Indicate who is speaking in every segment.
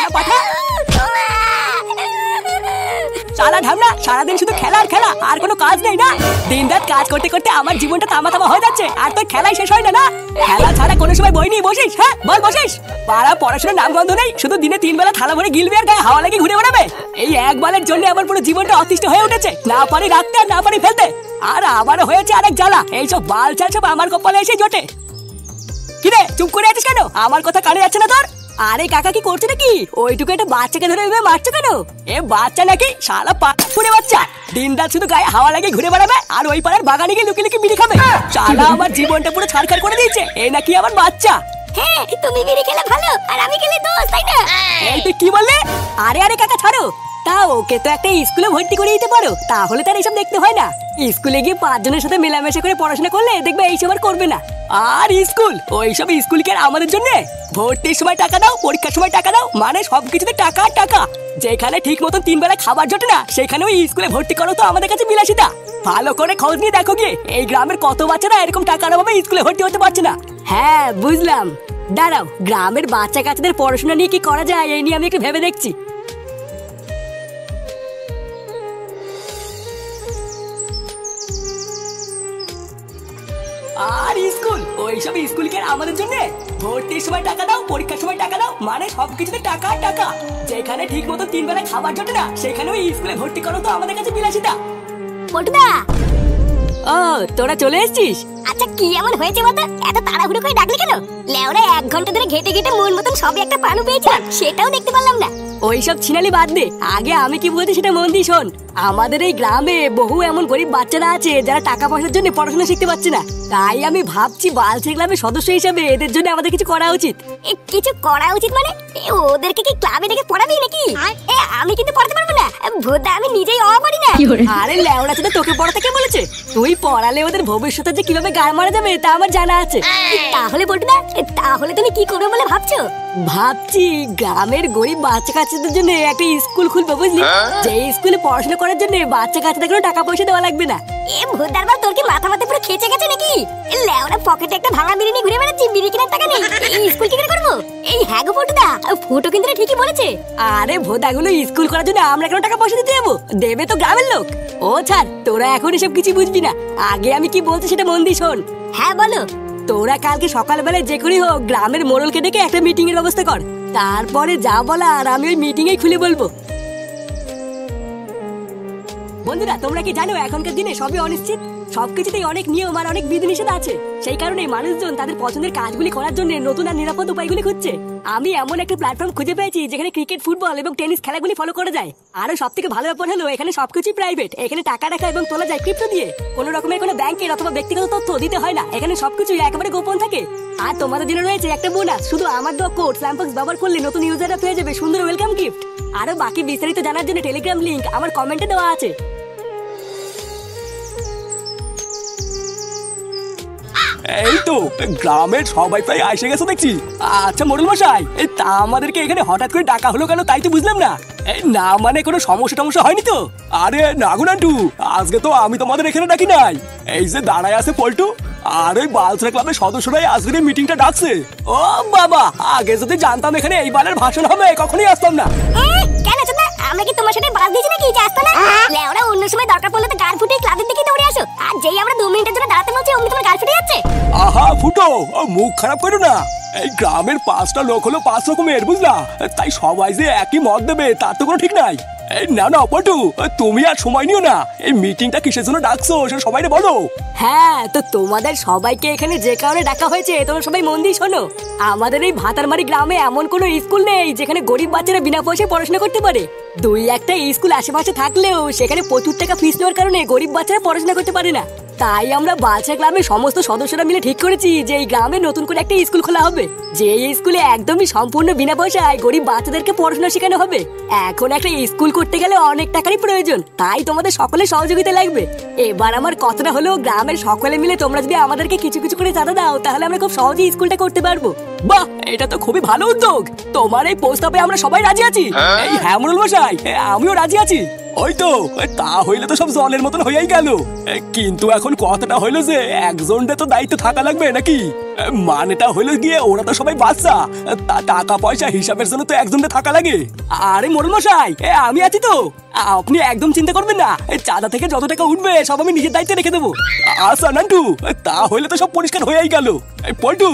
Speaker 1: শালা পাঠা। শালা ঢামনা, সারাদিন শুধু খেলা আর খেলা, আর কোনো কাজ নেই না? দিন রাত কাজ করতে করতে আমার জীবনটা তামা তামা হয়ে যাচ্ছে, আর তোর খেলাই শেষ হয় না। না খেলা ছাড়া কোনো সময় বই নিয়ে বসিস? হ্যাঁ বল বসিস? পাড়া পড়াশোনার নাম গন্ধ নেই, শুধু দিনে 3 বেলা থালা ভরে গিলবি আর গায়ে হাওয়া লাগিয়ে ঘুরে বেড়াবে। এই এক বালের জন্য আমার পুরো জীবনটা অতিষ্ঠ হয়ে উঠেছে, না পারি রাখতে আর না পারি ফেলতে। আর আবারও হয়েছে আরেক জ্বালা, এইসব বাল চাল সব আমার কপালে এসে জোটে। কিরে চুপ করে আছিস কেন? আমার কথা কানে যাচ্ছে না তোর? আরে কাকা কি করছে নাকি? ওইটুকু একটা বাচ্চাকে ধরে মারছো কেন? এ বাচ্চা নাকি? শালা পাড়ে বাচ্চা, দিন রাত শুধু গায়ে হাওয়া লাগিয়ে ঘুরে বেড়াবে আর ওই পাড়ার বাগানে গিয়ে লুকিয়ে লুকিয়ে বিড়ি খাবে। শালা আমার জীবনটা পুরো ছাড়খাড় করে দিয়েছে। এই নাকি আমার বাচ্চা?
Speaker 2: হ্যাঁ তুমি বিড়ি খেলে ভালো আর আমি খেলে দোষ, তাই না?
Speaker 1: এই তুই কি বললি? আরে আরে কাকা ছাড়ো। তা ওকে তো একটা স্কুলে ভর্তি করে দিতে পারো, তাহলে তার এইসব দেখতে হয় না। স্কুলে গিয়ে 5 জনের সাথে মেলামেশা করে পড়াশোনা করলে দেখবে এইসব আর করবে না। আর স্কুল, ওইসব স্কুল কি আর আমাদের জন্য? ভর্তির সময় টাকা দাও, পরীক্ষার সময় টাকা দাও, মানে সবকিছুতে টাকা আর টাকা। যেখানে ঠিক মতন 3 বেলা খাবার জোটে না, সেখানে ওই স্কুলে ভর্তি করো তো আমাদের কাছে বিলাসিতা। ভালো করে খোঁজ নিয়ে দেখো গিয়ে এই গ্রামের কত বাচ্চারা এরকম টাকার অভাবে স্কুলে ভর্তি হতে পারছে না। হ্যাঁ বুঝলাম, দাঁড়াও গ্রামের বাচ্চা কাচ্চাদের পড়াশোনা নিয়ে কি করা যায় এই নিয়ে আমি একটু ভেবে দেখছি। আর স্কুল, ওইসব স্কুল কি আমাদের জন্য? ভর্তির সময় টাকা দাও, পরীক্ষার সময় টাকা দাও, মানে সবকিছুতে টাকা আর টাকা। যেখানে ঠিক মতো 3 বেলা খাবার জোটে না, সেখানে ওই স্কুলে ভর্তি করো তো আমাদের কাছে বিলাসিতা।
Speaker 2: পটুদা,
Speaker 1: ও তোরা চলে এসেছিস?
Speaker 2: আচ্ছা কি এমন হয়েছে বলতো? এত তাড়াহুড়ো করে ডাকলি কেন? লেওরা 1 ঘন্টা ধরে ঘেটে ঘেটে মন মতন সবই একটা পানু পেয়েছিলাম, সেটাও দেখতে পারলাম না।
Speaker 1: ওইসব ছিনালি বাদ দে, আগে আমি কি বলছি সেটা মন দিয়ে শোন। আমাদের এই গ্রামে বহু এমন গরিব বাচ্চারা আছে যারা টাকা পয়সার জন্য পড়াশোনা শিখতে পারছে না। তাই আমি ভাবছি বালছে গ্রামের সদস্য হিসেবে এদের জন্য আমাদের কিছু করা উচিত।
Speaker 2: কিছু করা উচিত মানে? ওদেরকে কি ক্লাবে ডেকে পড়াবি নাকি? আমি কিন্তু পড়াতে পারবো না, ভোদা আমি নিজেই পারি না।
Speaker 1: আরে লেওড়া ছেলে, তোকে পড়াতে কে বলেছে? তুই পড়ালে ওদের ভবিষ্যতে যে কিভাবে গায়ে মারা যাবে তা আমার জানা আছে।
Speaker 2: তাহলে বলটুদা, তাহলে তুমি কি করবে বলে ভাবছো?
Speaker 1: ভাবছি গ্রামের গরিব বাচ্চা কাচ্চাদের জন্য একটা স্কুল খুলবো, বুঝলি? যে স্কুলে পড়াশোনা করার জন্য বাচ্চা কাচ্চাদের কোনো টাকা পয়সা দেওয়া লাগবে না।
Speaker 2: এ ভোদার বাল, তোর কি মাথা মাথা পুরো খেচে গেছে নাকি? লেওরা পকেটে একটা ভাঙা বিড়ি নিয়ে ঘুরে বেড়াচ্ছি, বিড়ি কেনার টাকা নেই, এই স্কুল কি করে করবো? এই হ্যাঁ গো পটুদা, ফুটো কিন্তু ঠিকই বলেছে।
Speaker 1: আরে ভোদাগুলো স্কুল করার জন্য আমরা কেন টাকা পয়সা দিতে যাবো? দেবে তো গ্রামের লোক। ও ছাড়, তোরা এখন এসব কিছু বুঝবি না। আগে আমি কি বলছি সেটা মন দিয়ে শোন।
Speaker 2: হ্যাঁ বলো।
Speaker 1: তোরা কালকে সকালবেলায় যে করেই হোক গ্রামের মোড়লকে ডেকে একটা মিটিং এর ব্যবস্থা কর। তারপরে যা বলার আমি ওই মিটিং এ খুলে বলবো। বন্ধুরা, তোমরা কি জানো এখনকার দিনে সবই অনিশ্চিত, সবকিছুতেই অনেক নিয়ম আর অনেক বিধিনিষেধ আছে। সেই কারণে মানুষজন তাদের পছন্দের কাজগুলি করার জন্য নতুন আর নিরাপদ উপায়গুলি খুঁজছে। আমি এমন একটা প্ল্যাটফর্ম খুঁজে পেয়েছি যেখানে ক্রিকেট, ফুটবল এবং টেনিস খেলাগুলি ফলো করা যায়। আরো সবথেকে ভালো ব্যাপার হলো এখানে সবকিছুই প্রাইভেট। এখানে টাকা রাখা এবং তোলা যায় ক্রিপ্টো দিয়ে। কোনো রকমের কোনো ব্যাংকের অথবা ব্যক্তিগত তথ্য দিতে হয় না। এখানে সবকিছুই একেবারে গোপন থাকে। আর তোমাদের জন্য রয়েছে একটা বোনাস, শুধু আমার দেওয়া কোড স্ল্যামবক্স ব্যবহার করলে নতুন ইউজাররা পেয়ে যাবে সুন্দর ওয়েলকাম গিফট। আরো বাকি বিস্তারিত জানার জন্য টেলিগ্রাম লিংক আমার কমেন্টে দেওয়া আছে।
Speaker 3: এই তো গ্রামের সবাই প্রায় এসে গেছে দেখছি। আচ্ছা মোড়ল মশাই, তা আমাদেরকে এখানে হঠাৎ করে ডাকা হলো কেন তাই তো বুঝলাম না। না মানে কোনো সমস্যা টমস্যা হয়নি তো? আরে না গো নান্টু, আজকে তো আমি তোমাদের এখানে ডাকি নাই। এই যে দাঁড়ায় আছে পল্টু আর ওই বালসরা ক্লাবের সদস্যরাই আজকের এই মিটিংটা ডাকছে। ও বাবা, আগে যদি জানতাম এখানে এই বালের ভাষণ হবে কখনোই আসতাম না।
Speaker 2: কেন চোদা, আমরা কি তোমার সাথে বাস দিয়েছি নাকি যে আসতো না? লেওরা অন্য সময় দরকার পড়লে তো গান ফুটে ক্লাবের দিকে দৌড়ে আসো, আর যেই আমরা 2 মিনিটের জন্য দাঁড়াতে বলছি অমনি তোমার গাল ফুটে যাচ্ছে।
Speaker 3: আহা ফুটো, মুখ খারাপ করো না। এই গ্রামের 5টা লোক হলো 5 রকমের, বুঝলা? তাই সবাই যে একই মত দেবে তার তো কোনো ঠিক নাই। এই না না পটু, তুমি আর সময় নিও না। এই মিটিংটা কিসের জন্য ডাকছো সেটা সবাইকে বলো।
Speaker 1: হ্যাঁ, তো তোমাদের সবাইকে এখানে যে কারণে ডাকা হয়েছে তোমরা সবাই মন দিয়ে শোনো। আমাদের এই ভাতারমারি গ্রামে এমন কোনো স্কুল নেই যেখানে গরিব বাচ্চারা বিনা পয়সায় পড়াশোনা করতে পারে। 2-1টা স্কুল আশেপাশে থাকলেও সেখানে প্রচুর টাকা ফিস নেওয়ার কারণে গরিব বাচ্চারা পড়াশোনা করতে পারে না। তাই আমরা বালছা গ্রামের সমস্ত সদস্যরা মিলে ঠিক করেছি যে এই গ্রামে নতুন করে একটা স্কুল খোলা হবে, যে স্কুলে একদমই সম্পূর্ণ বিনা পয়সায় গরিব বাচ্চাদেরকে পড়াশোনা শেখানো হবে। এখন একটা স্কুল করতে গেলে অনেক টাকারই প্রয়োজন, তাই তোমাদের সকলের সহযোগিতা লাগবে। এবার আমার কথাটা হলো, গ্রামের সকলে মিলে তোমরা যদি আমাদেরকে কিছু কিছু করে চাঁদা দাও তাহলে আমরা খুব সহজেই স্কুলটা করতে পারবো।
Speaker 3: বাহ, এটা তো খুবই ভালো উদ্যোগ। তোমার এই প্রস্তাবে আমরা সবাই রাজি আছি। এই হ্যাঁ মোড়ল মশাই, আমিও রাজি আছি। ওই তো, তা হইলে তো সব জলের মতন হয়েই গেল। কিন্তু এখন কথাটা হইলো যে একজনটা তো দায়িত্ব থাকা লাগবে নাকি? মানেটা হইলো গিয়ে ওরা তো সবাই বাচ্চা, টাকা পয়সা হিসাবের জন্য তো একজনটা থাকা লাগে। আরে মোড়ল মশাই, আমি আছি তো, আপনি একদম চিন্তা করবেন না। চাঁদা থেকে যত টাকা উঠবে সব আমি নিজের দায়িত্বে রেখে দেবো। আচ্ছা নান্টু, তাহলে তো সব পরিষ্কার হয়েই গেল। পল্টু,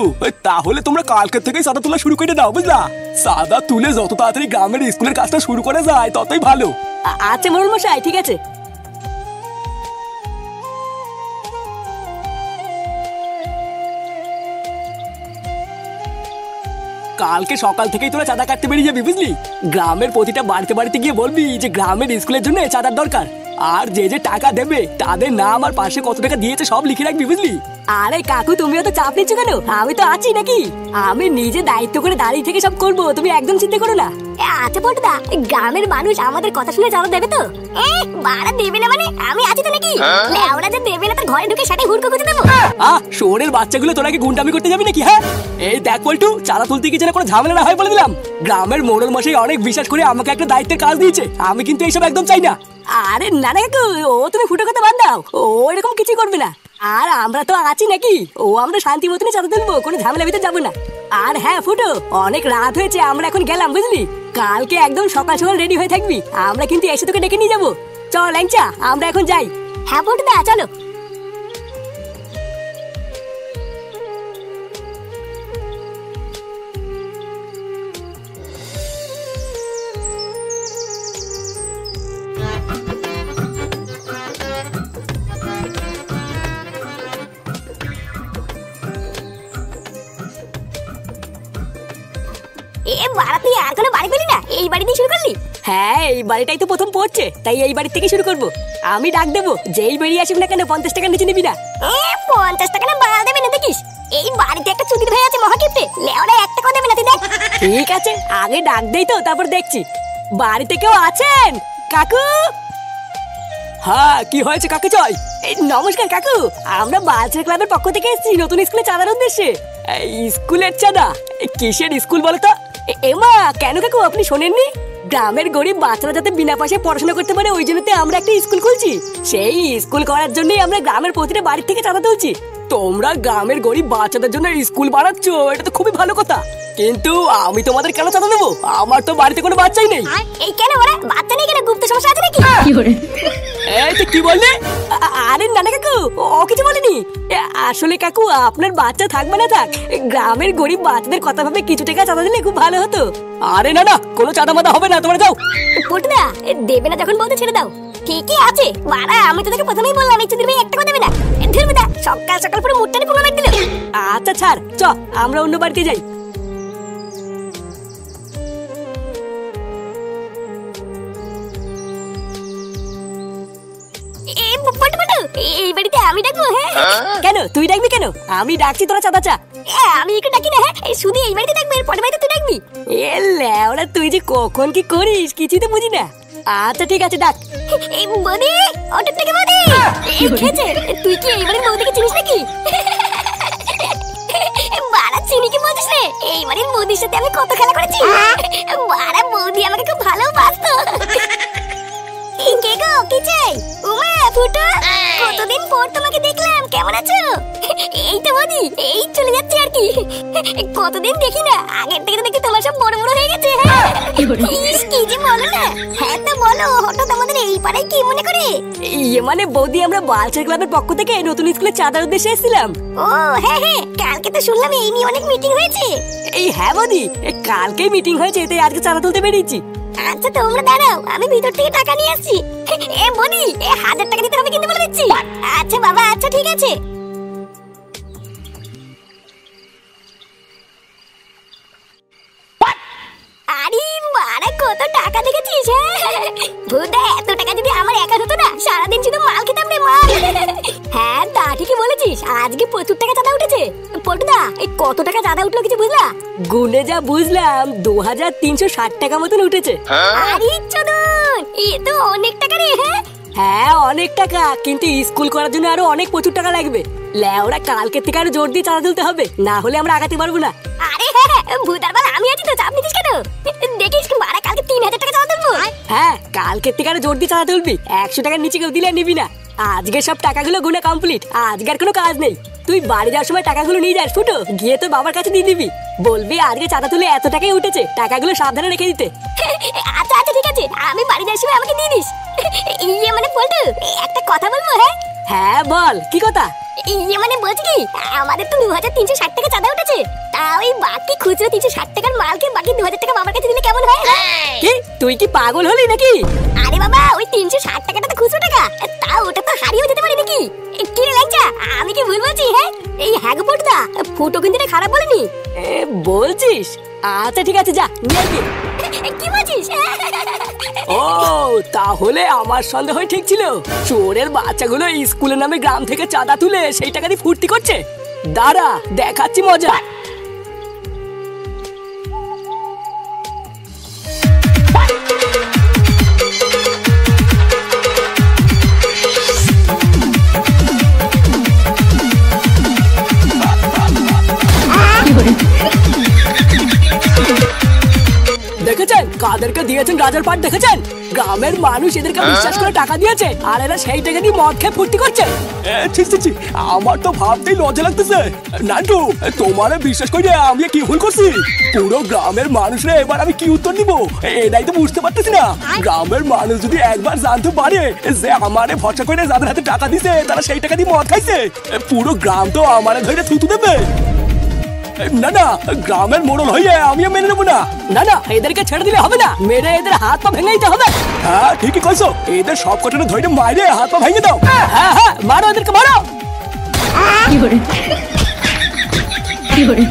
Speaker 3: তাহলে তোমরা কালকের থেকেই চাঁদা তোলা শুরু করে দাও, বুঝলা? চাঁদা তুলে যত তাড়াতাড়ি গ্রামের স্কুলের কাজটা শুরু করা যায় ততই ভালো।
Speaker 1: আচ্ছা মোড়ল মশাই, ঠিক আছে। কালকে সকাল থেকেই তোরা চাঁদা কাটতে বেরিয়ে যাবি, বুঝলি? গ্রামের প্রতিটা বাড়িতে বাড়িতে গিয়ে বলবি যে গ্রামের স্কুলের জন্য চাঁদার দরকার। আর যে যে টাকা দেবে তাদের নাম আর পাশে কত টাকা দিয়েছে সব লিখে রাখবি, বুঝলি? আরে কাকু, তুমিও তো চাপ নিচ্ছ কেন? আমি তো আছি নাকি? আমি নিজে দায়িত্ব করে দাঁড়িয়ে থেকে সব করবো, তুমি একদম চিন্তা করো না।
Speaker 2: আচ্ছা পটুদা, গ্রামের মানুষ আমাদের কথা শুনে চাঁদা দেবে তো? বাড়া দেবে না মানে? আমি আছি তো নাকি? ওরা যে দেবে না তার ঘরে ঢুকে সেটাই হুড়কো করে দেবো।
Speaker 3: শহরের বাচ্চাগুলো তোরা কি গুন্ডামি করতে যাবি নাকি? হ্যাঁ, এই দেখ পল্টু, চাঁদা তুলতে গিয়ে যেন কোনো ঝামেলা না হয় বলে দিলাম। গ্রামের মোড়ল মশাই অনেক বিশ্বাস করে আমাকে একটা দায়িত্বের কাজ দিয়েছে, আমি কিন্তু এইসব একদম চাই না।
Speaker 1: আরে না না কাকু, ও তুমি ফুটো কথা বাদ দাও, ও এরকম কিছু করবে না। আর আমরা তো আছি নাকি? ও আমরা শান্তি মতনই চাঁদা তুলবো, কোনো ঝামেলা ভিতরে যাবো না। আর হ্যাঁ ফুটো, অনেক রাত হয়েছে, আমরা এখন গেলাম, বুঝলি? কালকে একদম সকাল সকাল রেডি হয়ে থাকবি, আমরা কিন্তু এসে তোকে ডেকে নিয়ে যাবো। চল ল্যাংচা, আমরা এখন যাই।
Speaker 2: হ্যাঁ পটুদা, চলো। বাড়া, তুই আর কোনো বাড়ি পেলি না? এই বাড়ি দিয়ে শুরু করলি?
Speaker 1: হ্যাঁ, এই বাড়িটাই তো প্রথম পড়ছে, তাই এই বাড়ি থেকে শুরু করব। আমি ডাক দেবো, যেই বেরিয়ে আসুক না কেন 50 টাকার নিচে নিবি না।
Speaker 2: 50 টাকা না বাড়া দেবে না দেখিস? এই বাড়িতে একটা চুদির ভাই আছে মহাকিপ্টে, লেওরা 1 টাকা দেবে না, তুই দেখ।
Speaker 1: ঠিক আছে, আগে ডাক দেই তো, তারপর দেখছি। বাড়িতে কেউ আছেন? কাকু?
Speaker 3: হ্যাঁ, কি হয়েছে কাকে চাই?
Speaker 1: নমস্কার কাকু, আমরা বাচ্চা ক্লাবের পক্ষ থেকে এসেছি নতুন স্কুলে চাঁদার উদ্দেশ্যে।
Speaker 3: স্কুলের চাঁদা? কিসের স্কুল বলো তো?
Speaker 1: এমা, কেন কাকু আপনি শোনেননি? গ্রামের গরিব বাচ্চারা যাতে বিনা পয়সায় পড়াশোনা করতে পারে, ওই জন্যতে আমরা একটা স্কুল খুলছি। সেই স্কুল করার জন্যই আমরা গ্রামের প্রতিটা বাড়ি থেকে চাঁদা তুলছি।
Speaker 3: তোমরা গ্রামের গরিব বাচ্চাদের জন্য স্কুল বানাচ্ছ, এটা তো খুবই ভালো কথা। কিন্তু আমি তোমাদের কেন চাঁদা দেবো? আমার তো বাড়িতে কোনো বাচ্চাই নেই।
Speaker 2: এই কেন ওরা বাচ্চা নেই কেন? গুপ্ত সমস্যা আছে নাকি?
Speaker 3: এই তো কি বললে?
Speaker 1: আরে না না কাকু, ও কিছু বলেনি। আসলে কাকু, আপনার বাচ্চা থাকবে না থাক, গ্রামের গরিব বাচ্চাদের কথা ভাবে কিছু টাকা চাঁদা দিলে খুব ভালো হতো।
Speaker 3: আরে না না, কোনো চাঁদা মাদা হবে না, তোমরা যাও।
Speaker 2: পটুদা, দেবে না যখন বলতে ছেড়ে দাও। ঠিকই আছে বাড়া, আমি তোকে প্রথমেই বললাম এই চুদির ভাই 1 টাকা দেবে না। ধরবেদা, সকাল সকাল পুরো মুটটানি পুরো মেরে দিল।
Speaker 1: আচ্ছা ছাড়, চ আমরা অন্য বাড়িতে যাই।
Speaker 2: এই বাড়িতে আমি ডাকবো? হ্যাঁ,
Speaker 1: কেন তুই ডাকবি কেন? আমি ডাকছি, তোরা চাঁদা চা।
Speaker 2: আমি একটু ডাকি না? হ্যাঁ, শুধু এই বাড়িতে ডাকবি, এর পরের বাড়িতে তুই ডাকবি?
Speaker 1: এ লেওড়া, তুই যে কখন কি করিস কিছুই তো বুঝি না। আচ্ছা ঠিক আছে, ডাক।
Speaker 2: এই বৌদি, অটো থেকে বৌদি। এই খেয়েছে, তুই কি এই বাড়ির বৌদিকে চিনিস নাকি? বাড়া, চিনি কি বলছিস রে? এই বাড়ির বৌদির সাথে আমি কত খেলা করেছি। বাড়া, বৌদি আমাকে খুব ভালোবাসতো। কে গো, কি চাই? উমা, ফুটো, কতদিন পর তোমাকে দেখলাম, কেমন আছো? এই তো বৌদি, এই চলে যাচ্ছে আর কি। কতদিন দেখি না, আগের থেকে দেখি তোমার সব বড় বড় হয়ে গেছে। ইস, কি যে বলো না। হ্যাঁ তো বলো, হঠাৎ আমাদের এই পাড়ায় কি মনে করে?
Speaker 1: মানে বৌদি, আমরা বালচার ক্লাবের পক্ষ থেকে নতুন স্কুলে চাঁদার উদ্দেশ্যে এসেছিলাম।
Speaker 2: ও হ্যাঁ হ্যাঁ, কালকে তো শুনলাম এই নিয়ে অনেক মিটিং হয়েছে।
Speaker 1: হ্যাঁ বৌদি, কালকেই মিটিং হয়েছে, তাই আজকে চাঁদা তুলতে বেরিয়েছি।
Speaker 2: আচ্ছা তোমরা দাঁড়াও, আমি ভিতর থেকে টাকা নিয়ে আসছি। এ বৌদি, 1000 টাকা দিতে হবে কিন্তু বলে দিচ্ছি। আচ্ছা বাবা, আচ্ছা ঠিক আছে। আরে বাড়া, কত টাকা দেখেছিস? ভুদা, এত টাকা যদি আমার একা হতো না, সারাদিন শুধু মাল খেতাম রে, মাল। হ্যাঁ, তা ঠিকই বলেছিস, আজকে প্রচুর টাকা চাঁদা উঠেছে। পটুদা, এই কত টাকা চাঁদা উঠলো কিছু বুঝলা?
Speaker 1: গুনে যা বুঝলাম 2360 টাকা মতন উঠেছে।
Speaker 2: আরে চোদন, এ তো অনেক টাকা রে।
Speaker 1: হ্যাঁ অনেক টাকা, কিন্তু স্কুল করার জন্য আরো অনেক প্রচুর টাকা লাগবে। লেওরা, কালকে থেকে আরো জোর দিয়ে চাঁদা তুলতে হবে, না হলে আমরা আগাতে পারবো না।
Speaker 2: আরে হ্যাঁ, ভুদার বাল আমি আছি তো, চাপ নিতিস কেন? দেখিস কি মারা, কালকে 3000 টাকা চাঁদা তুলবো।
Speaker 1: হ্যাঁ, কালকের থেকে আরো জোর দিয়ে চাঁদা তুলবি, 100 টাকার নিচে কেউ দিলে নিবি না। আজকে সব টাকাগুলো গুনে কমপ্লিট, আজকে আর কোনো কাজ নেই। তুই বাড়ি যাওয়ার সময় টাকাগুলো নিয়ে যাস ফুটো, গিয়ে তোর বাবার কাছে দিয়ে দিবি, বলবি আজকে চাঁদা তুলে এত টাকাই উঠেছে, টাকাগুলো সাবধানে রেখে দিতে।
Speaker 2: আচ্ছা আচ্ছা ঠিক আছে, আমি বাড়ি যাওয়ার সময় আমাকে দিয়ে দিস। ইয়ে মানে পল্টু, একটা কথা বলবো? হ্যাঁ
Speaker 1: হ্যাঁ বল, কি কথা?
Speaker 2: ইয়ে মানে বলছি কি, আমাদের তো 2360 টাকা চাঁদা উঠেছে, তা ওই বাকি খুচরো 360 টাকার মালকে বাকি 2000 টাকা বাবার কাছে দিলে কেমন হয়?
Speaker 1: কি তুই কি পাগল হলি নাকি?
Speaker 2: আরে বাবা, ওই 360 টাকাটা তো খুচরো টাকা, তা ওটা তো হারিয়ে যেতে পারে নাকি? কি রে লাগছা, আমি কি ভুল বলছি? হ্যাঁ এই হ্যাগো পড়তা, ফুটো কিন্তু এটা খারাপ বলেনি।
Speaker 1: বলছিস? আচ্ছা ঠিক আছে, যা নিয়ে আয়।
Speaker 2: কি বলছিস?
Speaker 1: ও তাহলে আমার সন্দেহ ঠিক ছিল, চোরের বাচ্চাগুলো স্কুলের নামে গ্রাম থেকে চাঁদা তুলে সেই টাকা দিয়ে ফুর্তি করছে। দাঁড়া দেখাচ্ছি মজা। দেখেছেন কাদেরকে দিয়েছেন রাজার পাট? দেখেছেন গ্রামের মানুষ এদেরকে বিশ্বাস করে টাকা দিয়েছে, আর এরা সেই টাকা দিয়ে মদ খেয়ে ফুর্তি করছে।
Speaker 3: আমার তো ভাবতেই লজ্জা লাগতেছে। নান্টু, তোমারে বিশ্বাস করে আমি কি ভুল করছি? পুরো গ্রামের মানুষরা এবার আমি কি উত্তর দিব এটাই তো বুঝতে পারতেছি না। গ্রামের মানুষ যদি একবার জানতে পারে যে আমারে ভরসা করে যাদের হাতে টাকা দিছে তারা সেই টাকা দিয়ে মদ খাইছে, পুরো গ্রাম তো আমারে ধরে থুতু দেবে। না না, গ্রামের মোড়ল হইয়া আমি মেনে নেবো না।
Speaker 1: না না, এদেরকে ছেড়ে দিলে হবে না, মেরে এদের হাত পা ভেঙে দিতে হবে।
Speaker 3: হ্যাঁ ঠিকই কইছো, এদের সব কটানো ধরে মাইরে হাত পা ভেঙে দাও।
Speaker 1: হ্যাঁ হ্যাঁ, মারো এদেরকে মারো।
Speaker 4: কি করে